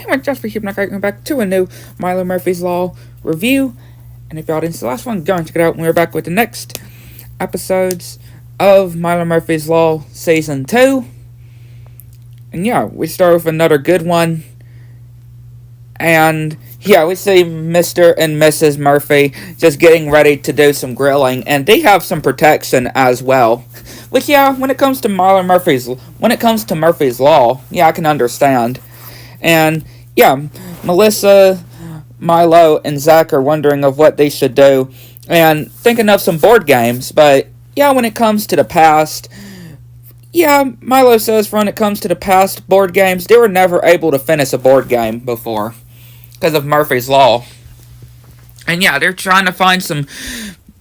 Hey, my Josh for here, welcome back to a new Milo Murphy's Law review. And if y'all didn't see the last one, go and check it out. And we're back with the next episodes of Milo Murphy's Law Season 2. And yeah, we start with another good one. And yeah, we see Mr. and Mrs. Murphy just getting ready to do some grilling. And they have some protection as well. Which, yeah, when it comes to Murphy's Law, yeah, I can understand. And yeah, Melissa, Milo, and Zach are wondering of what they should do and thinking of some board games. But yeah, when it comes to the past, yeah, Milo says when it comes to the past board games, they were never able to finish a board game before because of Murphy's Law. And yeah, they're trying to find some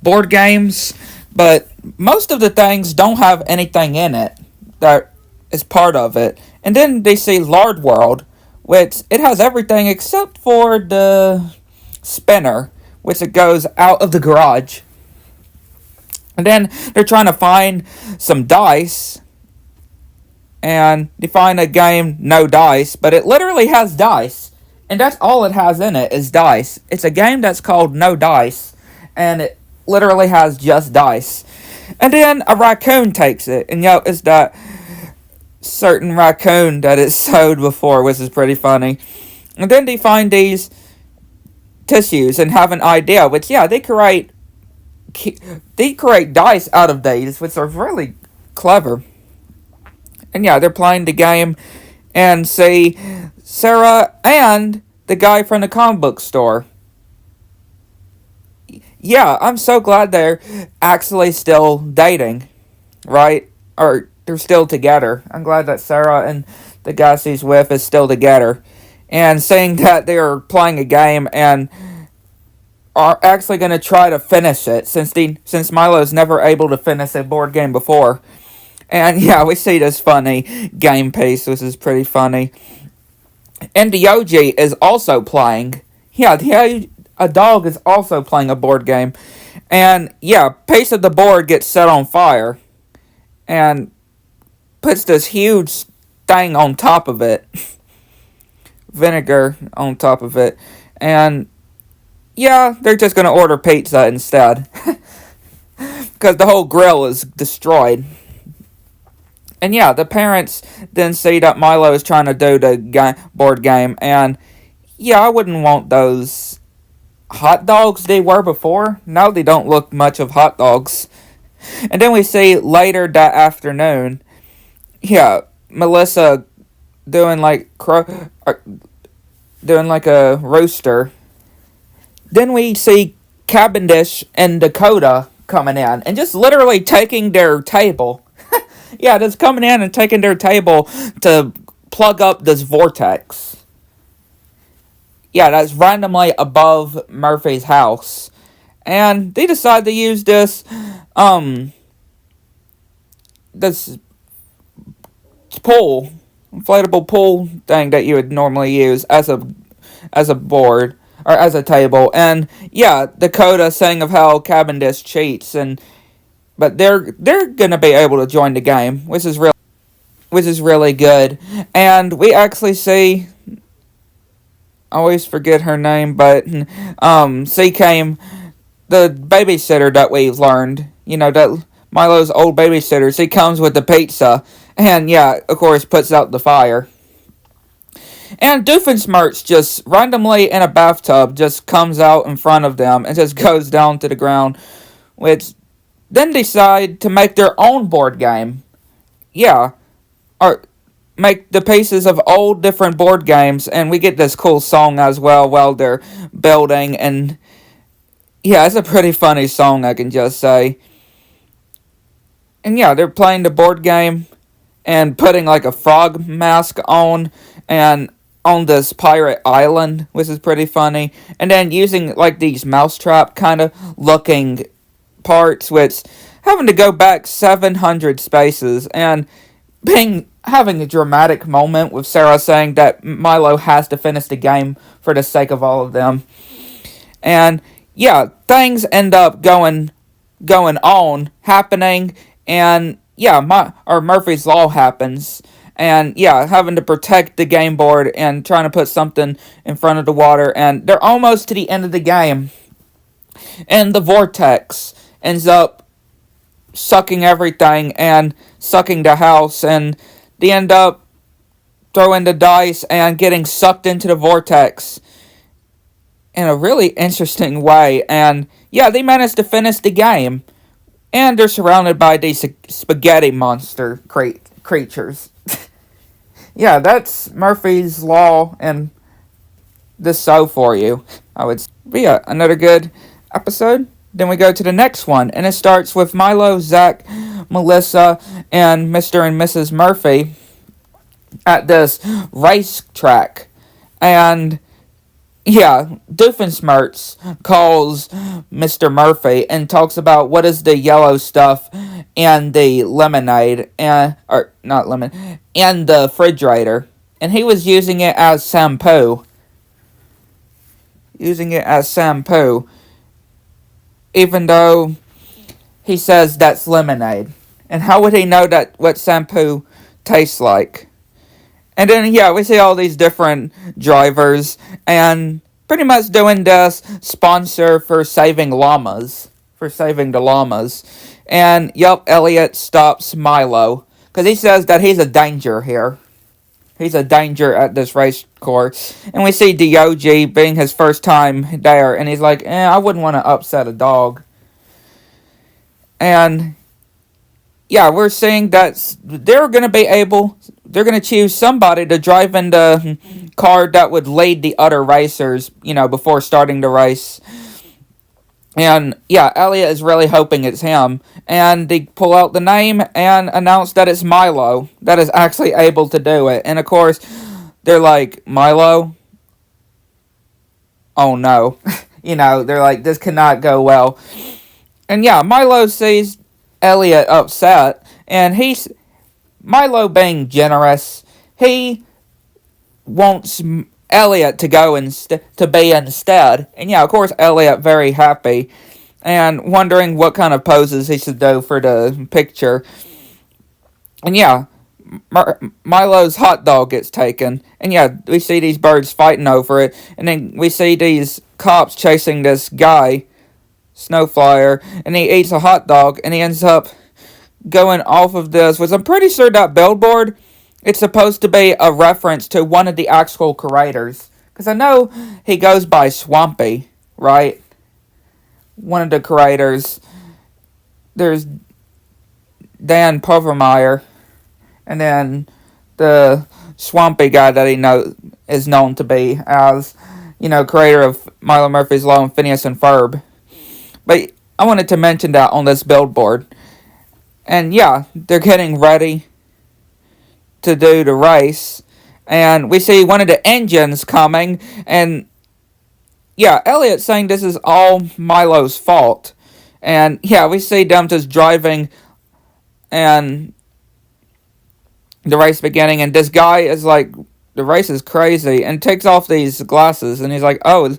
board games, but most of the things don't have anything in it that is part of it. And then they see Lord World, which it has everything except for the spinner, which it goes out of the garage. And then they're trying to find some dice, and they find a game, no dice, but it literally has dice. And that's all it has in it is dice. It's a game that's called No Dice, and it literally has just dice. And then a raccoon takes it, and it's that certain raccoon that it sewed before, which is pretty funny. And then they find these tissues and have an idea, which they create dice out of these, which are really clever. And yeah, they're playing the game and see Sarah and the guy from the comic book store. Yeah, I'm so glad they're actually still dating, right? Or they're still together. I'm glad that Sarah and the guy she's with is still together. And saying that they're playing a game and are actually going to try to finish it since Milo's never able to finish a board game before. And yeah, we see this funny game piece, which is pretty funny. And the Yoji is also playing. Yeah, a dog is also playing a board game. And yeah, piece of the board gets set on fire. And puts this huge thing on top of it. Vinegar on top of it. And yeah, they're just going to order pizza instead. Because the whole grill is destroyed. And yeah, the parents then see that Milo is trying to do the board game. And yeah, I wouldn't want those hot dogs they were before. Now they don't look much of hot dogs. And then we see later that afternoon, yeah, Melissa doing like a roaster. Then we see Cavendish and Dakota coming in and just literally taking their table. Yeah, just coming in and taking their table to plug up this vortex. Yeah, that's randomly above Murphy's house. And they decide to use this inflatable pool thing that you would normally use as a board or as a table. And yeah, Dakota saying of how Cavendish cheats, but they're gonna be able to join the game, which is really good. And we actually see, I always forget her name, but she came, the babysitter that we've learned, that Milo's old babysitter, she comes with the pizza, and yeah, of course, puts out the fire. And Doofenshmirtz just randomly in a bathtub just comes out in front of them and just goes down to the ground, which then decide to make their own board game. Yeah, or make the pieces of old different board games, and we get this cool song as well while they're building, and yeah, it's a pretty funny song, I can just say. And yeah, they're playing the board game and putting like a frog mask on this pirate island, which is pretty funny. And then using like these mousetrap kind of looking parts, which having to go back 700 spaces and having a dramatic moment with Sarah saying that Milo has to finish the game for the sake of all of them. And yeah, things end up going on, happening, and yeah, Murphy's Law happens, and yeah, having to protect the game board and trying to put something in front of the water, and they're almost to the end of the game, and the vortex ends up sucking everything and sucking the house, and they end up throwing the dice and getting sucked into the vortex in a really interesting way. And yeah, they managed to finish the game, and they're surrounded by these spaghetti monster creatures. Yeah, that's Murphy's Law and this show for you, I would say. But yeah, another good episode. Then we go to the next one, and it starts with Milo, Zach, Melissa, and Mr. and Mrs. Murphy at this racetrack. And yeah, Doofenshmirtz calls Mr. Murphy and talks about what is the yellow stuff and the lemonade, and or not lemon, and the refrigerator. And he was using it as shampoo. Using it as shampoo. Even though he says that's lemonade. And how would he know that what shampoo tastes like? And then, yeah, we see all these different drivers and pretty much doing this sponsor for saving llamas. For saving the llamas. And, yep, Elliot stops Milo. Because he says that he's a danger here. He's a danger at this race course. And we see Diogi being his first time there. And he's like, I wouldn't want to upset a dog. And yeah, we're seeing that they're going to choose somebody to drive in the car that would lead the other racers, before starting the race. And yeah, Elliot is really hoping it's him. And they pull out the name and announce that it's Milo that is actually able to do it. And of course, they're like, Milo? Oh no. They're like, this cannot go well. And yeah, Milo sees Elliot upset, and Milo being generous, he wants Elliot to go to be instead. And yeah, of course, Elliot very happy and wondering what kind of poses he should do for the picture. And yeah, Milo's hot dog gets taken, and yeah, we see these birds fighting over it, and then we see these cops chasing this guy, Snowflyer, and he eats a hot dog, and he ends up going off of this, which I'm pretty sure that billboard, it's supposed to be a reference to one of the actual creators. Because I know he goes by Swampy, right? One of the creators. There's Dan Povermeyer, and then the Swampy guy that is known to be as, creator of Milo Murphy's Law and Phineas and Ferb. But I wanted to mention that on this billboard. And yeah, they're getting ready to do the race. And we see one of the engines coming. And yeah, Elliot's saying this is all Milo's fault. And yeah, we see them just driving and the race beginning. And this guy is like, the race is crazy. And takes off these glasses. And he's like, oh,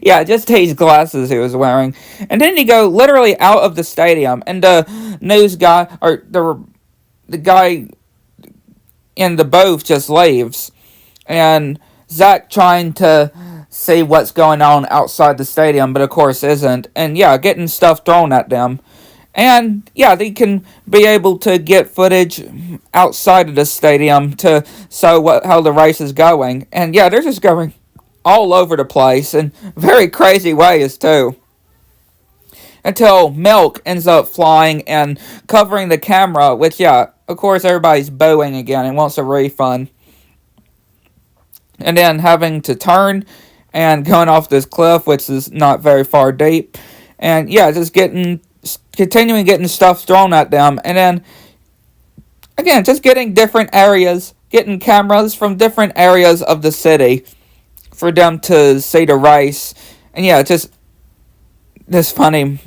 yeah, just his glasses he was wearing. And then he go literally out of the stadium, and the news guy, or the guy in the booth just leaves. And Zach trying to see what's going on outside the stadium, but of course isn't. And yeah, getting stuff thrown at them. And yeah, they can be able to get footage outside of the stadium to show how the race is going. And yeah, they're just going all over the place in very crazy ways too. Until Milk ends up flying and covering the camera, which yeah, of course everybody's booing again and wants a refund. And then having to turn and going off this cliff, which is not very far deep. And yeah, just continuing getting stuff thrown at them. And then, again, just getting different areas, getting cameras from different areas of the city for them to see the race. And yeah, just this funny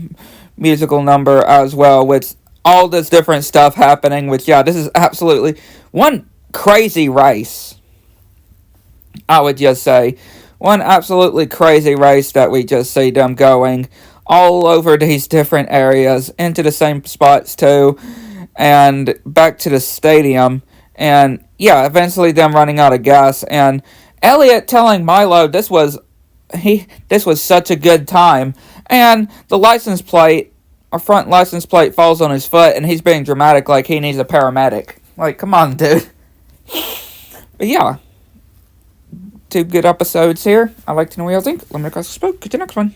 musical number as well, with all this different stuff happening, which yeah, this is absolutely one crazy race, I would just say. One absolutely crazy race that we just see them going all over these different areas, into the same spots too. and back to the stadium. And yeah, eventually them running out of gas, and Elliot telling Milo this was such a good time, and the license plate, our front license plate, falls on his foot, and he's being dramatic like he needs a paramedic. Like, come on, dude. But yeah, two good episodes here. I'd like to know what y'all think. Let me know if you spoke. Get to the next one.